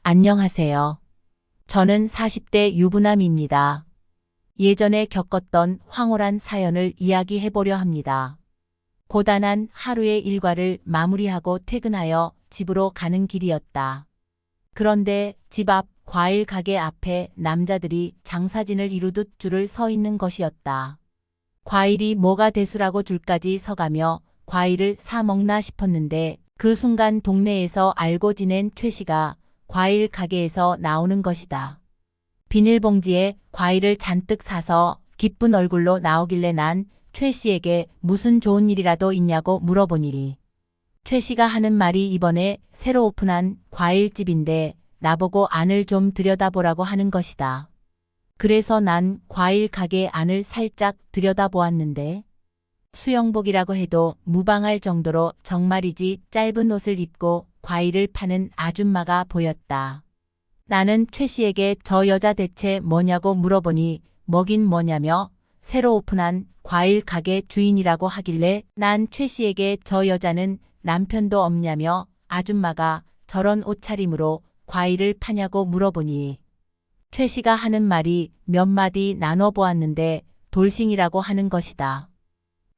안녕하세요. 저는 40대 유부남입니다. 예전에 겪었던 황홀한 사연을 이야기해 보려 합니다. 고단한 하루의 일과를 마무리하고 퇴근하여 집으로 가는 길이었다. 그런데 집 앞 과일 가게 앞에 남자들이 장사진을 이루듯 줄을 서 있는 것이었다. 과일이 뭐가 대수라고 줄까지 서가며 과일을 사 먹나 싶었는데 그 순간 동네에서 알고 지낸 최 씨가 과일 가게에서 나오는 것이다. 비닐봉지에 과일을 잔뜩 사서 기쁜 얼굴로 나오길래 난 최 씨에게 무슨 좋은 일이라도 있냐고 물어보니 최 씨가 하는 말이 이번에 새로 오픈한 과일집인데 나보고 안을 좀 들여다보라고 하는 것이다. 그래서 난 과일 가게 안을 살짝 들여다보았는데 수영복이라고 해도 무방할 정도로 정말이지 짧은 옷을 입고 과일을 파는 아줌마가 보였다. 나는 최 씨에게 저 여자 대체 뭐냐고 물어보니 뭐긴 뭐냐며 새로 오픈한 과일 가게 주인이라고 하길래 난 최 씨에게 저 여자는 남편도 없냐며 아줌마가 저런 옷차림으로 과일을 파냐고 물어보니 최 씨가 하는 말이 몇 마디 나눠보았는데 돌싱이라고 하는 것이다.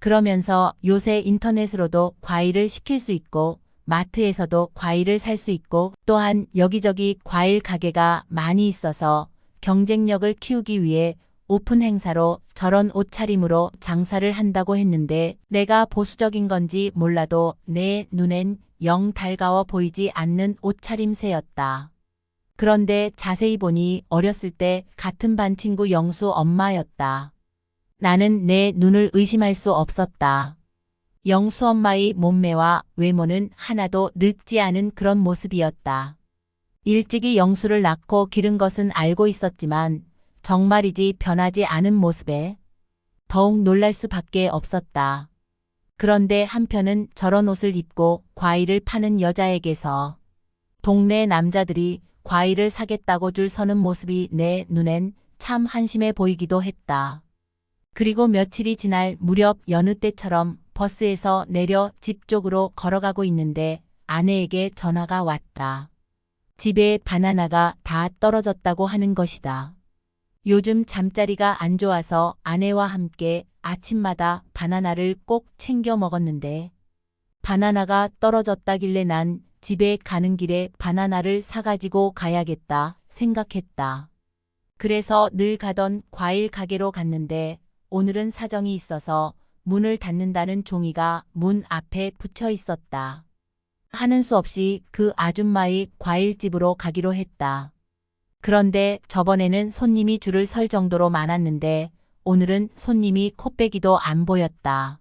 그러면서 요새 인터넷으로도 과일을 시킬 수 있고 마트에서도 과일을 살 수 있고 또한 여기저기 과일 가게가 많이 있어서 경쟁력을 키우기 위해 오픈 행사로 저런 옷차림으로 장사를 한다고 했는데 내가 보수적인 건지 몰라도 내 눈엔 영 달가워 보이지 않는 옷차림새였다. 그런데 자세히 보니 어렸을 때 같은 반 친구 영수 엄마였다. 나는 내 눈을 의심할 수 없었다. 영수 엄마의 몸매와 외모는 하나도 늙지 않은 그런 모습이었다. 일찍이 영수를 낳고 기른 것은 알고 있었지만 정말이지 변하지 않은 모습에 더욱 놀랄 수밖에 없었다. 그런데 한편은 저런 옷을 입고 과일을 파는 여자에게서 동네 남자들이 과일을 사겠다고 줄 서는 모습이 내 눈엔 참 한심해 보이기도 했다. 그리고 며칠이 지날 무렵 여느 때처럼 버스에서 내려 집 쪽으로 걸어가고 있는데 아내에게 전화가 왔다. 집에 바나나가 다 떨어졌다고 하는 것이다. 요즘 잠자리가 안 좋아서 아내와 함께 아침마다 바나나를 꼭 챙겨 먹었는데 바나나가 떨어졌다길래 난 집에 가는 길에 바나나를 사가지고 가야겠다 생각했다. 그래서 늘 가던 과일 가게로 갔는데 오늘은 사정이 있어서 문을 닫는다는 종이가 문 앞에 붙여 있었다. 하는 수 없이 그 아줌마의 과일집으로 가기로 했다. 그런데 저번에는 손님이 줄을 설 정도로 많았는데 오늘은 손님이 코빼기도 안 보였다.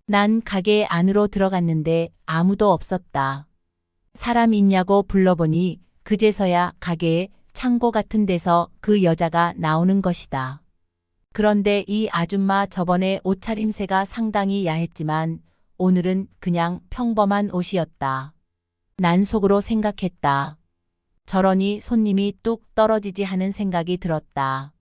난 가게 안으로 들어갔는데 아무도 없었다. 사람 있냐고 불러보니 그제서야 가게에 창고 같은 데서 그 여자가 나오는 것이다. 그런데 이 아줌마 저번에 옷차림새가 상당히 야했지만 오늘은 그냥 평범한 옷이었다. 난 속으로 생각했다. 저러니 손님이 뚝 떨어지지 하는 생각이 들었다.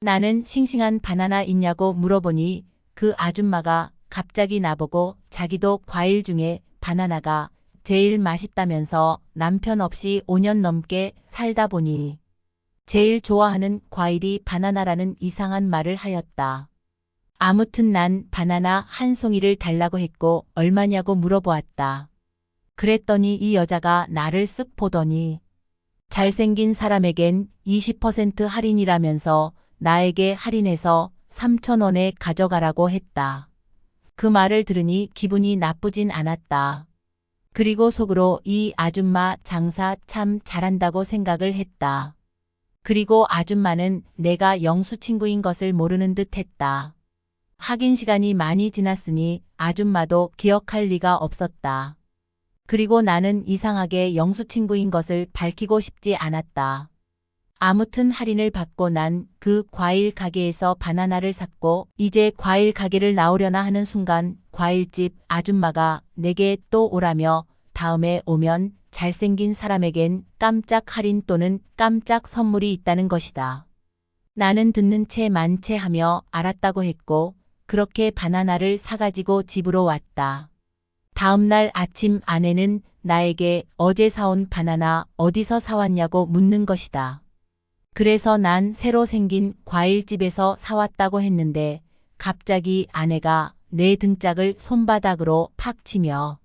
나는 싱싱한 바나나 있냐고 물어보니 그 아줌마가 갑자기 나보고 자기도 과일 중에 바나나가 제일 맛있다면서 남편 없이 5년 넘게 살다 보니 제일 좋아하는 과일이 바나나라는 이상한 말을 하였다. 아무튼 난 바나나 한 송이를 달라고 했고 얼마냐고 물어보았다. 그랬더니 이 여자가 나를 쓱 보더니 잘생긴 사람에겐 20% 할인이라면서 나에게 할인해서 3,000원에 가져가라고 했다. 그 말을 들으니 기분이 나쁘진 않았다. 그리고 속으로 이 아줌마 장사 참 잘한다고 생각을 했다. 그리고 아줌마는 내가 영수 친구인 것을 모르는 듯 했다. 하긴 시간이 많이 지났으니 아줌마도 기억할 리가 없었다. 그리고 나는 이상하게 영수 친구인 것을 밝히고 싶지 않았다. 아무튼 할인을 받고 난 그 과일 가게에서 바나나를 샀고 이제 과일 가게를 나오려나 하는 순간 과일집 아줌마가 내게 또 오라며 다음에 오면 잘생긴 사람에겐 깜짝 할인 또는 깜짝 선물이 있다는 것이다. 나는 듣는 채 만체하며 알았다고 했고 그렇게 바나나를 사가지고 집으로 왔다. 다음 날 아침 아내는 나에게 어제 사온 바나나 어디서 사왔냐고 묻는 것이다. 그래서 난 새로 생긴 과일집에서 사왔다고 했는데 갑자기 아내가 내 등짝을 손바닥으로 팍 치며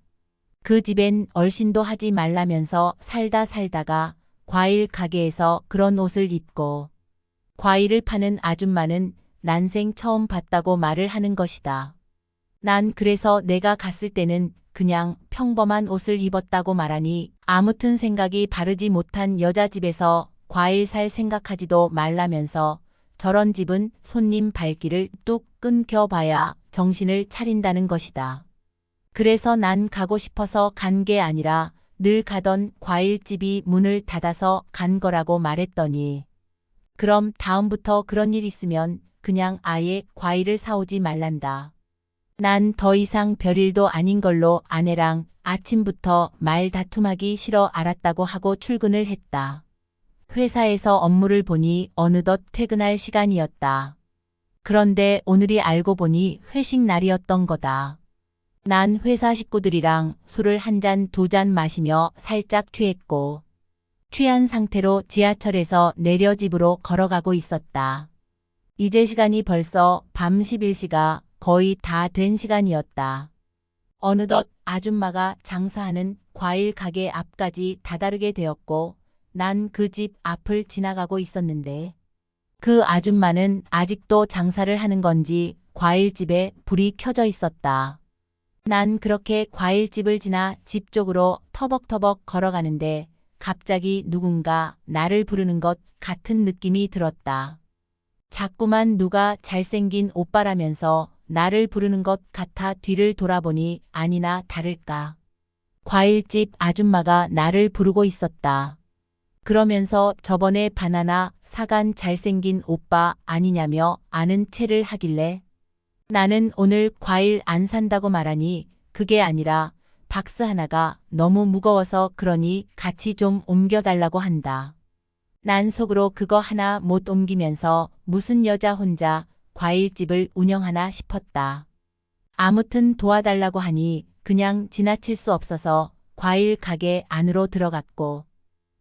그 집엔 얼씬도 하지 말라면서 살다 살다가 과일 가게에서 그런 옷을 입고 과일을 파는 아줌마는 난생 처음 봤다고 말을 하는 것이다. 난 그래서 내가 갔을 때는 그냥 평범한 옷을 입었다고 말하니 아무튼 생각이 바르지 못한 여자 집에서 과일 살 생각하지도 말라면서 저런 집은 손님 발길을 뚝 끊겨봐야 정신을 차린다는 것이다. 그래서 난 가고 싶어서 간 게 아니라 늘 가던 과일집이 문을 닫아서 간 거라고 말했더니 그럼 다음부터 그런 일 있으면 그냥 아예 과일을 사오지 말란다. 난 더 이상 별일도 아닌 걸로 아내랑 아침부터 말 다툼하기 싫어 알았다고 하고 출근을 했다. 회사에서 업무를 보니 어느덧 퇴근할 시간이었다. 그런데 오늘이 알고 보니 회식 날이었던 거다. 난 회사 식구들이랑 술을 한 잔, 두 잔 마시며 살짝 취했고 취한 상태로 지하철에서 내려 집으로 걸어가고 있었다. 이제 시간이 벌써 밤 11시가 거의 다 된 시간이었다. 어느덧 아줌마가 장사하는 과일 가게 앞까지 다다르게 되었고 난 그 집 앞을 지나가고 있었는데 그 아줌마는 아직도 장사를 하는 건지 과일집에 불이 켜져 있었다. 난 그렇게 과일집을 지나 집 쪽으로 터벅터벅 걸어가는데 갑자기 누군가 나를 부르는 것 같은 느낌이 들었다. 자꾸만 누가 잘생긴 오빠라면서 나를 부르는 것 같아 뒤를 돌아보니 아니나 다를까. 과일집 아줌마가 나를 부르고 있었다. 그러면서 저번에 바나나 사간 잘생긴 오빠 아니냐며 아는 체를 하길래 나는 오늘 과일 안 산다고 말하니 그게 아니라 박스 하나가 너무 무거워서 그러니 같이 좀 옮겨달라고 한다. 난 속으로 그거 하나 못 옮기면서 무슨 여자 혼자 과일집을 운영하나 싶었다. 아무튼 도와달라고 하니 그냥 지나칠 수 없어서 과일 가게 안으로 들어갔고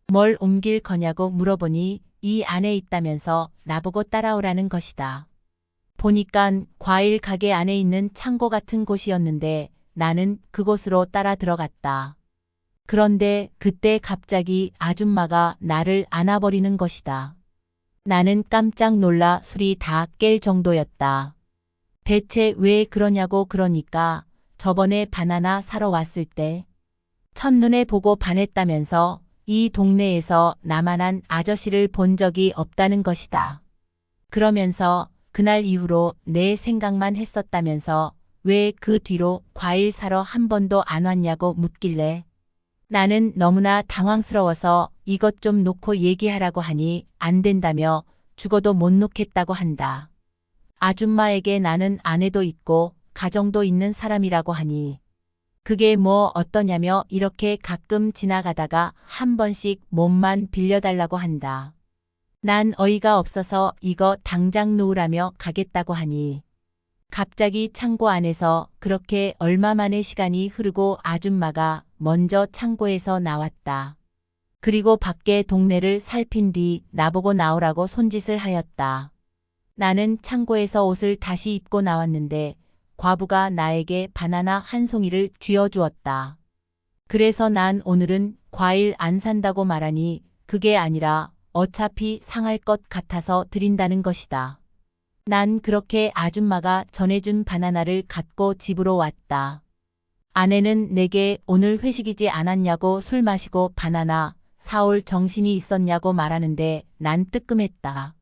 뭘 옮길 거냐고 물어보니 이 안에 있다면서 나보고 따라오라는 것이다. 보니깐 과일 가게 안에 있는 창고 같은 곳이었는데 나는 그곳으로 따라 들어갔다. 그런데 그때 갑자기 아줌마가 나를 안아버리는 것이다. 나는 깜짝 놀라 술이 다 깰 정도였다. 대체 왜 그러냐고 그러니까 저번에 바나나 사러 왔을 때 첫눈에 보고 반했다면서 이 동네에서 나만한 아저씨를 본 적이 없다는 것이다. 그러면서 그날 이후로 내 생각만 했었다면서 왜 그 뒤로 과일 사러 한 번도 안 왔냐고 묻길래 나는 너무나 당황스러워서 이것 좀 놓고 얘기하라고 하니 안 된다며 죽어도 못 놓겠다고 한다. 아줌마에게 나는 아내도 있고 가정도 있는 사람이라고 하니 그게 뭐 어떠냐며 이렇게 가끔 지나가다가 한 번씩 몸만 빌려달라고 한다. 난 어이가 없어서 이거 당장 놓으라며 가겠다고 하니 갑자기 창고 안에서 그렇게 얼마 만의 시간이 흐르고 아줌마가 먼저 창고에서 나왔다. 그리고 밖에 동네를 살핀 뒤 나보고 나오라고 손짓을 하였다. 나는 창고에서 옷을 다시 입고 나왔는데 과부가 나에게 바나나 한 송이를 쥐어주었다. 그래서 난 오늘은 과일 안 산다고 말하니 그게 아니라 어차피 상할 것 같아서 드린다는 것이다. 난 그렇게 아줌마가 전해준 바나나를 갖고 집으로 왔다. 아내는 내게 오늘 회식이지 않았냐고 술 마시고 바나나 사올 정신이 있었냐고 말하는데 난 뜨끔했다.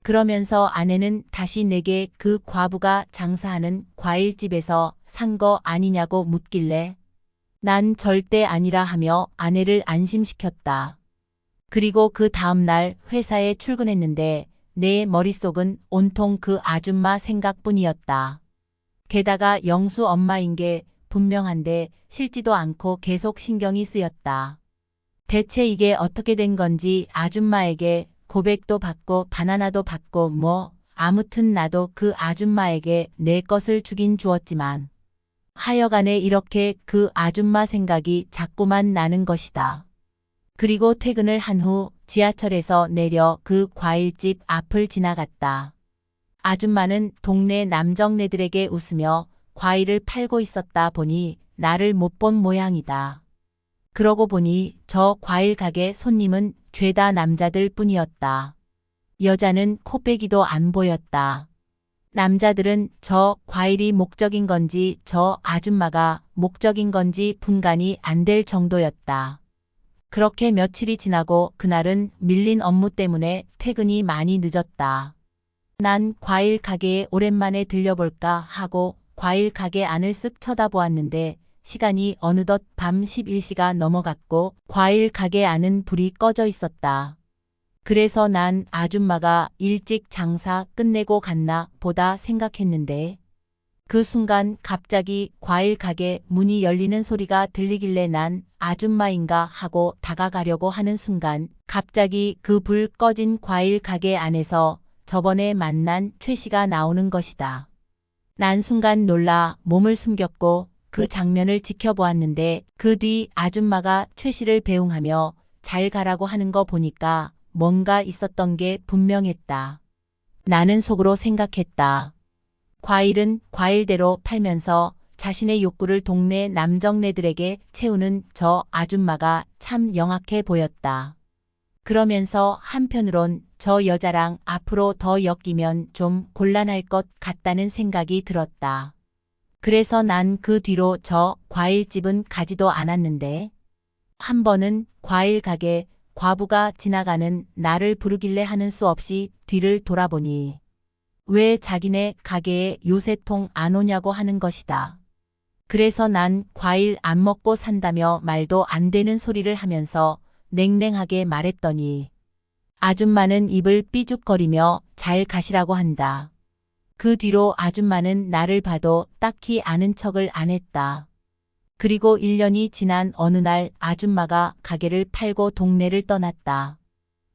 그러면서 아내는 다시 내게 그 과부가 장사하는 과일집에서 산 거 아니냐고 묻길래 난 절대 아니라 하며 아내를 안심시켰다. 그리고 그 다음날 회사에 출근했는데 내 머릿속은 온통 그 아줌마 생각뿐이었다. 게다가 영수 엄마인 게 분명한데 싫지도 않고 계속 신경이 쓰였다. 대체 이게 어떻게 된 건지 아줌마에게 고백도 받고 바나나도 받고 뭐 아무튼 나도 그 아줌마에게 내 것을 주긴 주었지만 하여간에 이렇게 그 아줌마 생각이 자꾸만 나는 것이다. 그리고 퇴근을 한 후 지하철에서 내려 그 과일집 앞을 지나갔다. 아줌마는 동네 남정네들에게 웃으며 과일을 팔고 있었다 보니 나를 못 본 모양이다. 그러고 보니 저 과일 가게 손님은 죄다 남자들 뿐이었다. 여자는 코빼기도 안 보였다. 남자들은 저 과일이 목적인 건지 저 아줌마가 목적인 건지 분간이 안 될 정도였다. 그렇게 며칠이 지나고 그날은 밀린 업무 때문에 퇴근이 많이 늦었다. 난 과일 가게에 오랜만에 들려볼까 하고 과일 가게 안을 쓱 쳐다보았는데 시간이 어느덧 밤 11시가 넘어갔고 과일 가게 안은 불이 꺼져 있었다. 그래서 난 아줌마가 일찍 장사 끝내고 갔나 보다 생각했는데 그 순간 갑자기 과일 가게 문이 열리는 소리가 들리길래 난 아줌마인가 하고 다가가려고 하는 순간 갑자기 그 불 꺼진 과일 가게 안에서 저번에 만난 최 씨가 나오는 것이다. 난 순간 놀라 몸을 숨겼고 그 장면을 지켜보았는데 그 뒤 아줌마가 최 씨를 배웅하며 잘 가라고 하는 거 보니까 뭔가 있었던 게 분명했다. 나는 속으로 생각했다. 과일은 과일대로 팔면서 자신의 욕구를 동네 남정네들에게 채우는 저 아줌마가 참 영악해 보였다. 그러면서 한편으론 저 여자랑 앞으로 더 엮이면 좀 곤란할 것 같다는 생각이 들었다. 그래서 난 그 뒤로 저 과일집은 가지도 않았는데 한 번은 과일 가게 과부가 지나가는 나를 부르길래 하는 수 없이 뒤를 돌아보니 왜 자기네 가게에 요새통 안 오냐고 하는 것이다. 그래서 난 과일 안 먹고 산다며 말도 안 되는 소리를 하면서 냉랭하게 말했더니 아줌마는 입을 삐죽거리며 잘 가시라고 한다. 그 뒤로 아줌마는 나를 봐도 딱히 아는 척을 안 했다. 그리고 1년이 지난 어느 날 아줌마가 가게를 팔고 동네를 떠났다.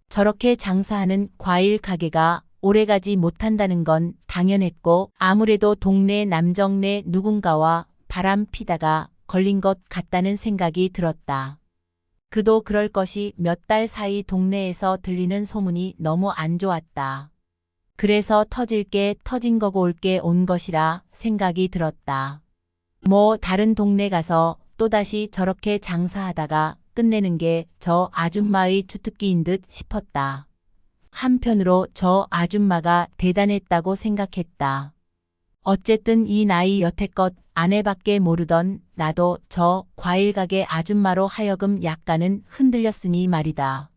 저렇게 장사하는 과일 가게가 오래가지 못한다는 건 당연했고 아무래도 동네 남정네 누군가와 바람 피다가 걸린 것 같다는 생각이 들었다. 그도 그럴 것이 몇 달 사이 동네에서 들리는 소문이 너무 안 좋았다. 그래서 터질 게 터진 거고 올 게 온 것이라 생각이 들었다. 뭐 다른 동네 가서 또다시 저렇게 장사하다가 끝내는 게 저 아줌마의 주특기인 듯 싶었다. 한편으로 저 아줌마가 대단했다고 생각했다. 어쨌든 이 나이 여태껏 아내밖에 모르던 나도 저 과일 가게 아줌마로 하여금 약간은 흔들렸으니 말이다.